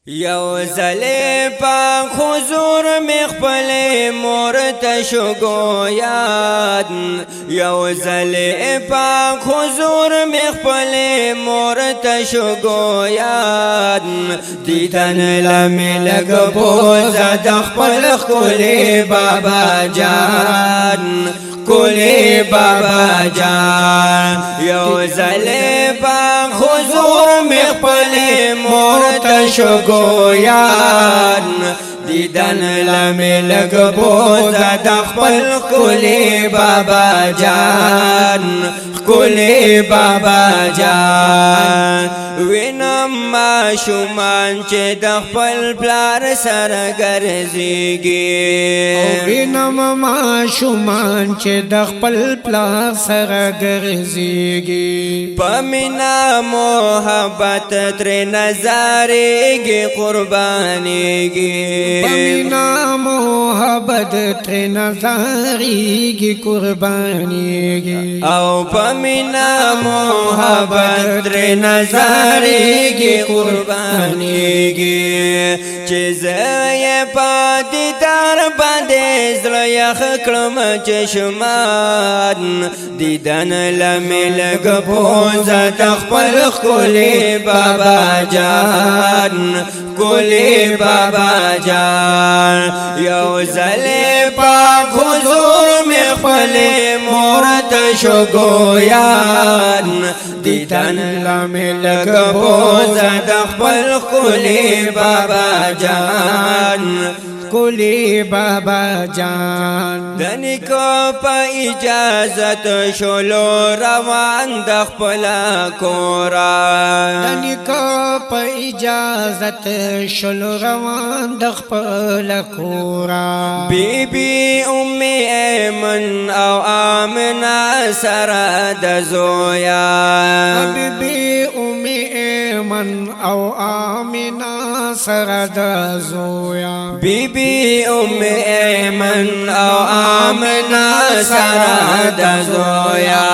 یو زلی پاک حضور مخفل مورت شگو یاد یو زلی پاک حضور مخفل مورت شگو یاد دیدن لمی لگ بوزا دخپل خلی بابا جان کلی بابا جان یو زلی پاک حضور مخفل مورت شگو یاد دیدن لمی لگ بوزا دخپل کلی بابا جان کلی بابا جان وینم ما شومان چې د خپل پلار سره ګرځيږي وینم ما شومان چې د خپل پلار سره ګرځيږي پمینا محبت تر نظرېږي قربانيږي پمینا محبت تر نظرېږي قربانيږي او پمینا محبت تر نظرېږي قربانيږي چې زه یې په دیدار باندې زړه یخ کړم چشمان دیدن لمې لږ بوزه د خپل ښکلي بابا جان ښکلي بابا جان یو ځلې پاک حضور مې خپلې مور ته شګو یاد دیدن لمې لږ بوزه د خپل ښکلي بابا جان کلی بابا جان دنیکو پا اجازت شلو روان د خپل کورا دنیکو پا اجازت شلو روان د خپل کورا بی بی ام ایمن او آمنه سره د زویا بی بی ام ایمن او آمنه سره د زویا بی بی ام ایمن او آمنه سره د زویا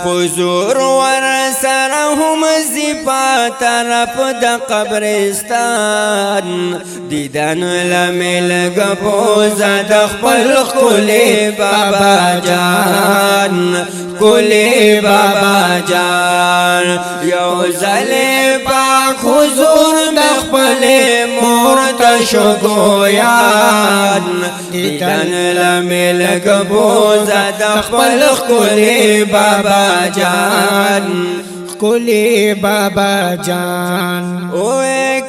حضور ور سره هم زیپا طرف د قبرستان دیدن لمې لږ بوزه د خپل ښکلي بابا جان ښکلي بابا جان یو ځلې پاک حضور د خپلې مور ته شګو یاد دیدن لمې لږ بوزه د خپل ښکلي بابا جان کلی بابا جان او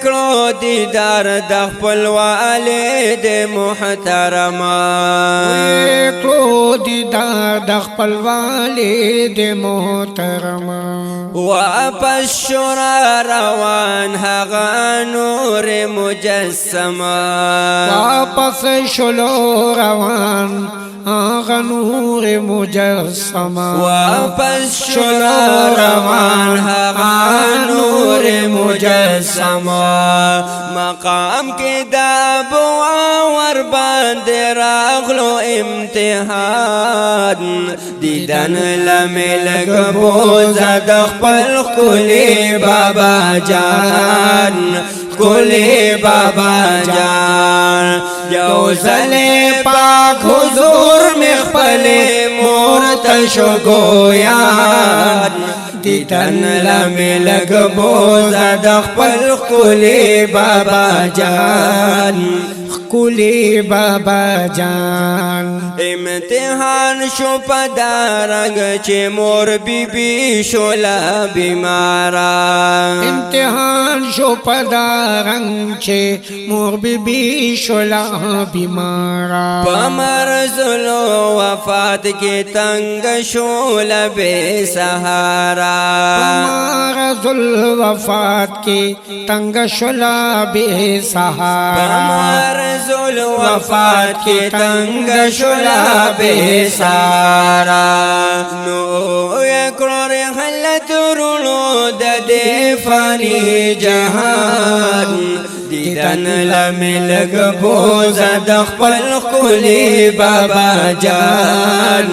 کړو دیدار د خپل والد محترما کړو دیدار د خپل والد محترما واپس شورا روان هغه نور مجسمه واپس شلو روان هغه نور مجسمه واپس شورا روان هغه نور مجسمه مقام کې دا بوا ور باندې راغلو امتحان دیدن لمې لږ بوزه د خپل ښکلي بابا جان ښکلي بابا جان یو ځلې پاک حضور مې خپلې مور ته شګو یاد دیدن لمې لږ بوزه د خپل ښکلي بابا جان کلی بابا جان امتحان شو پدارنګ چې مور بی بی شولا بیمارا امتحان شو پدارنګ چې مور بی بی شولا بیمارا پمرز لو وفات کې تنگ شولا بے سہارا پمرز وفات کې تنگ شولا بے سہارا زول وفات کی تنگ شلا بے سارا نو یکرور خلت رونو دے فانی جہان دیدن لمې لږ بوزه د خپل ښکلي بابا جان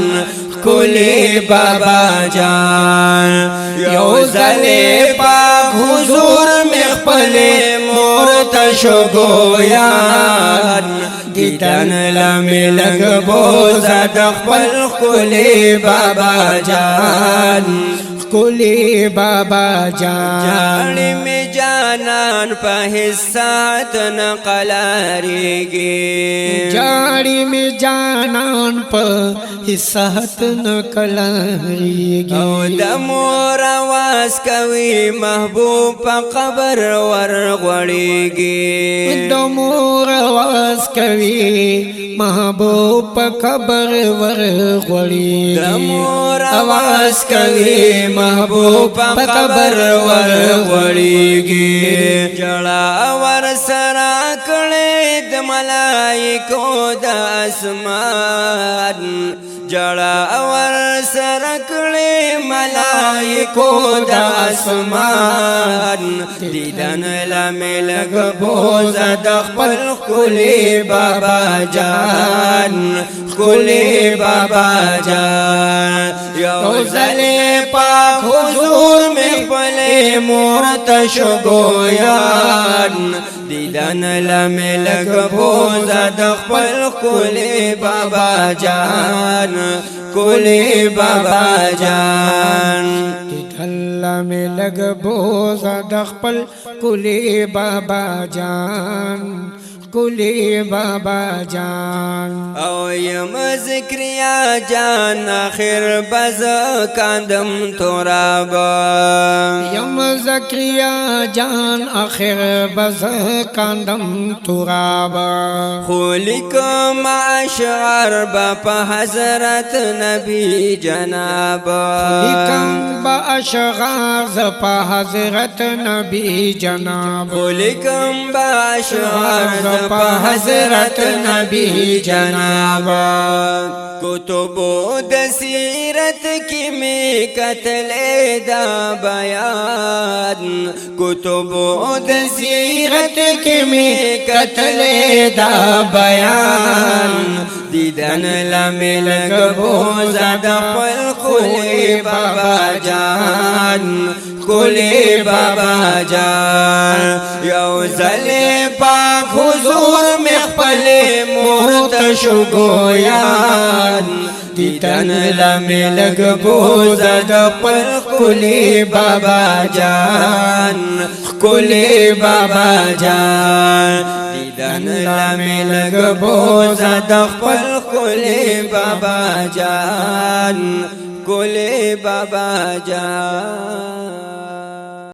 ښکلي بابا جان یو ځلې پاک حضور مې خپلې مور تشو گویان دیدن لمی لگ بوزا دخپل خلی بابا جان کلی بابا جان جاڑی میں جانان پا حصات نقلاریگی جاڑی میں جانان پا حصات نقلاریگی او دمور آواز کوي محبوب پا قبر ورغوڑیگی دمور آواز کوي محبوب پا قبر ورغوڑیگی دمور آواز کوي محبوب پا قبر ورغوڑیگی جڑا ور سرا کڑید ملائکو دا اسمان جڑا ور سرا کڑید ملائکو دا اسمان دیدن لمی لگ بوزا دخپل خلی بابا جان خلی بابا جان یو زلی پاک حضور میں پلے مورتش گویان دیدن لمی لگ بوزا دخپل خلی بابا جان خلی بابا جان اللہ میں لگ بوزا دخپل کلی بابا جان کلی بابا جان او یم ذکریا جان آخر بز کاندم ترابا یم زکریا جان آخر بز کاندم ترابا خولیکم اشعار با حضرت نبی جنابا خولیکم با اشعار زپا حضرت نبی جناب خولیکم با اشعار پا حضرت نبی جنابا کتبو دا سیرت کی میں قتل دا بیان کتبو دا سیرت کی میں قتل دا بیان دیدن لمی لگ بوزا دخپل خلی بابا جان خلی بابا جان یو زلی پاک حضور میں خپل مورتش گویان دیدن لمی لگ بوزا دخپل خلی بابا جان خلی بابا جان دیدن لمی لگ بوزا دخپل خلی بابا جان خلی بابا جان